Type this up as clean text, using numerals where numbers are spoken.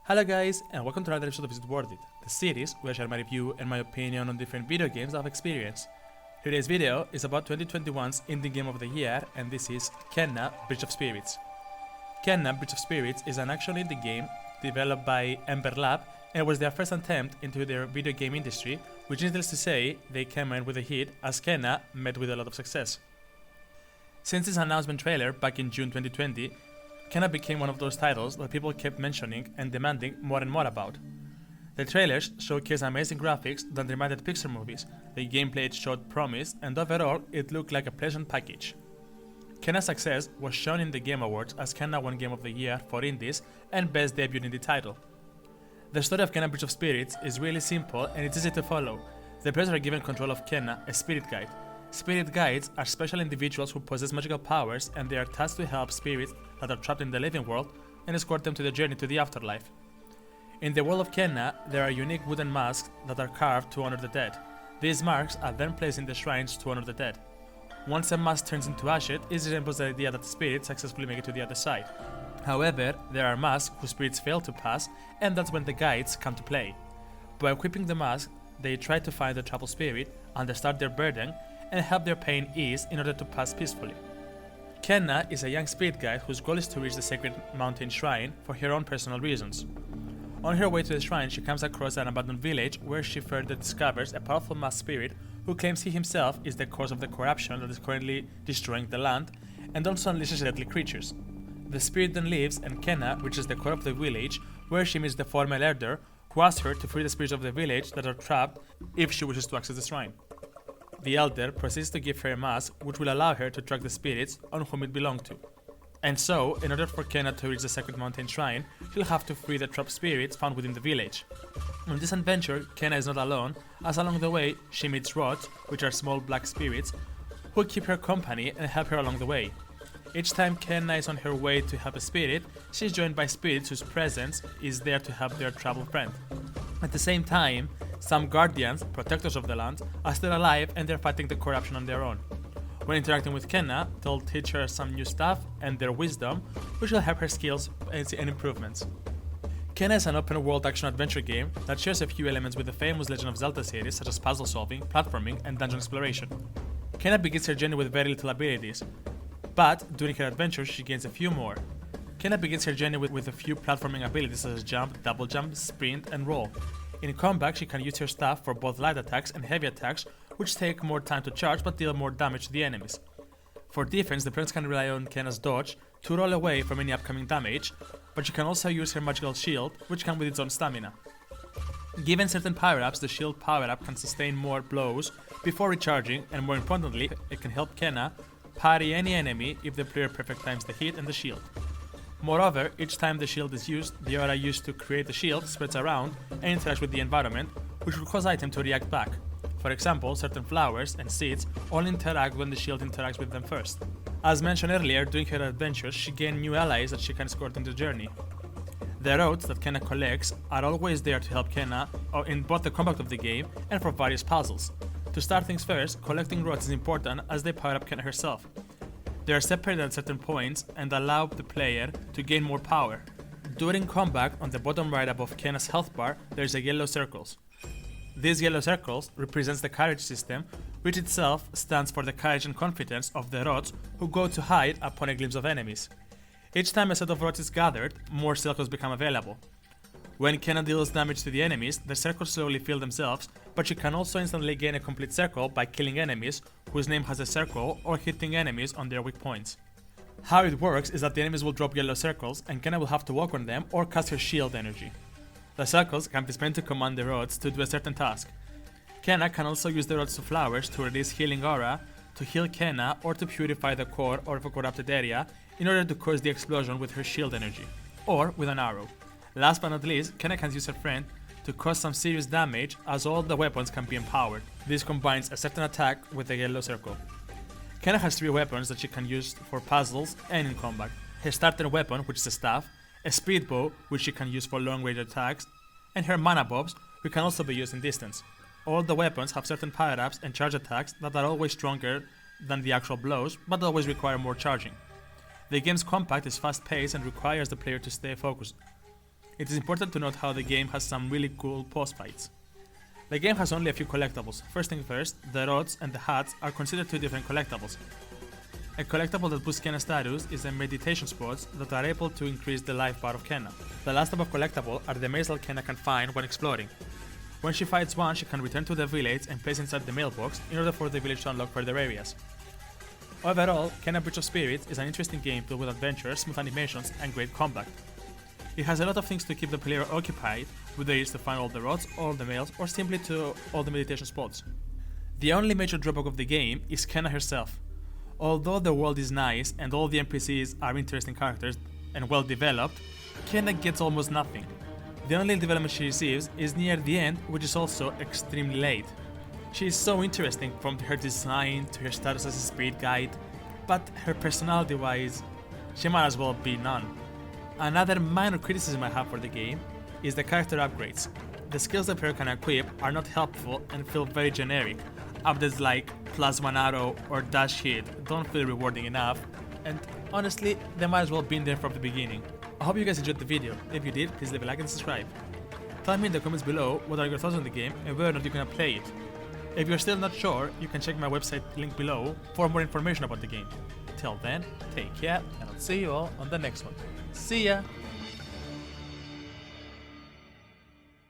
Hello guys, and welcome to another episode of Is It Worth It, the series where I share my review and my opinion on different video games I've experienced. Today's video is about 2021's Indie Game of the Year, and this is Kena Bridge of Spirits. Kena Bridge of Spirits is an action indie game developed by Ember Lab and was their first attempt into their video game industry, which needless to say, they came in with a hit as Kena met with a lot of success. Since its announcement trailer back in June 2020, Kena became one of those titles that people kept mentioning and demanding more and more about. The trailers showcased amazing graphics that reminded Pixar movies, the gameplay it showed promise, and overall it looked like a pleasant package. Kena's success was shown in the Game Awards as Kena won Game of the Year for Indies and Best Debut Indie Title. The story of Kena Bridge of Spirits is really simple and it's easy to follow. The players are given control of Kena, a spirit guide. Spirit guides are special individuals who possess magical powers, and they are tasked to help spirits that are trapped in the living world and escort them to the journey to the afterlife. In the world of Kena, there are unique wooden masks that are carved to honor the dead. These marks are then placed in the shrines to honor the dead. Once a mask turns into ashes, it resembles the idea that the spirits successfully make it to the other side. However, there are masks whose spirits fail to pass, and that's when the guides come to play. By equipping the mask, they try to find the troubled spirit, understand their burden, and help their pain ease in order to pass peacefully. Kena is a young spirit guide whose goal is to reach the sacred mountain shrine for her own personal reasons. On her way to the shrine, she comes across an abandoned village where she further discovers a powerful masked spirit who claims he himself is the cause of the corruption that is currently destroying the land and also unleashes deadly creatures. The spirit then leaves and Kena reaches the core of the village where she meets the former elder who asks her to free the spirits of the village that are trapped if she wishes to access the shrine. The elder proceeds to give her a mask which will allow her to track the spirits on whom it belonged to. And so, in order for Kena to reach the sacred mountain shrine, she'll have to free the trapped spirits found within the village. On this adventure, Kena is not alone, as along the way she meets rods, which are small black spirits, who keep her company and help her along the way. Each time Kena is on her way to help a spirit, she is joined by spirits whose presence is there to help their troubled friend. At the same time, some guardians, protectors of the land, are still alive and they're fighting the corruption on their own. When interacting with Kena, they'll teach her some new stuff and their wisdom, which will help her skills and improvements. Kena is an open-world action-adventure game that shares a few elements with the famous Legend of Zelda series such as puzzle solving, platforming, and dungeon exploration. Kena begins her journey with very little abilities, but during her adventure she gains a few more. Kena begins her journey with a few platforming abilities such as jump, double jump, sprint, and roll. In combat, she can use her staff for both light attacks and heavy attacks, which take more time to charge but deal more damage to the enemies. For defense, the prince can rely on Kena's dodge to roll away from any upcoming damage, but she can also use her magical shield, which comes with its own stamina. Given certain power-ups, the shield power-up can sustain more blows before recharging, and more importantly, it can help Kena parry any enemy if the player perfect times the hit and the shield. Moreover, each time the shield is used, the aura used to create the shield spreads around and interacts with the environment, which will cause items to react back. For example, certain flowers and seeds all interact when the shield interacts with them first. As mentioned earlier, during her adventures, she gained new allies that she can escort on the journey. The rods that Kena collects are always there to help Kena in both the combat of the game and for various puzzles. To start things first, collecting rods is important as they power up Kena herself. They are separated at certain points and allow the player to gain more power. During combat, on the bottom right above Kena's health bar, there is a yellow circles. These yellow circles represents the courage system, which itself stands for the courage and confidence of the rods who go to hide upon a glimpse of enemies. Each time a set of rods is gathered, more circles become available. When Kena deals damage to the enemies, the circles slowly fill themselves, but she can also instantly gain a complete circle by killing enemies whose name has a circle or hitting enemies on their weak points. How it works is that the enemies will drop yellow circles and Kena will have to walk on them or cast her shield energy. The circles can be spent to command the rods to do a certain task. Kena can also use the rods to flowers to release healing aura, to heal Kena, or to purify the core or a corrupted area in order to cause the explosion with her shield energy, or with an arrow. Last but not least, Kena can use her friend to cause some serious damage as all the weapons can be empowered. This combines a certain attack with a yellow circle. Kena has 3 weapons that she can use for puzzles and in combat. Her starter weapon, which is a staff, a speed bow, which she can use for long range attacks, and her mana bobs, which can also be used in distance. All the weapons have certain power-ups and charge attacks that are always stronger than the actual blows, but always require more charging. The game's combat is fast-paced and requires the player to stay focused. it is important to note how the game has some really cool boss fights. The game has only a few collectibles. First thing first, the rods and the hats are considered 2 different collectibles. A collectible that boosts Kenna's status is the meditation spots that are able to increase the life bar of Kenna. The last type of collectible are the mails that Kenna can find when exploring. When she fights one, she can return to the village and place inside the mailbox in order for the village to unlock further areas. Overall, Kenna Bridge of Spirits is an interesting game filled with adventure, smooth animations, and great combat. It has a lot of things to keep the player occupied, whether it's to find all the rods, all the mails, or simply to all the meditation spots. The only major drawback of the game is Kenna herself. Although the world is nice and all the NPCs are interesting characters and well developed, Kenna gets almost nothing. The only development she receives is near the end, which is also extremely late. She is so interesting from her design to her status as a spirit guide, but her personality wise, she might as well be none. Another minor criticism I have for the game is the character upgrades. The skills the player can equip are not helpful and feel very generic. Updates like +1 arrow or dash hit don't feel rewarding enough, and honestly, they might as well been there from the beginning. I hope you guys enjoyed the video. If you did, please leave a like and subscribe. Tell me in the comments below what are your thoughts on the game and whether or not you're gonna play it. If you're still not sure, you can check my website link below for more information about the game. Till then, take care, and I'll see you all on the next one. See ya!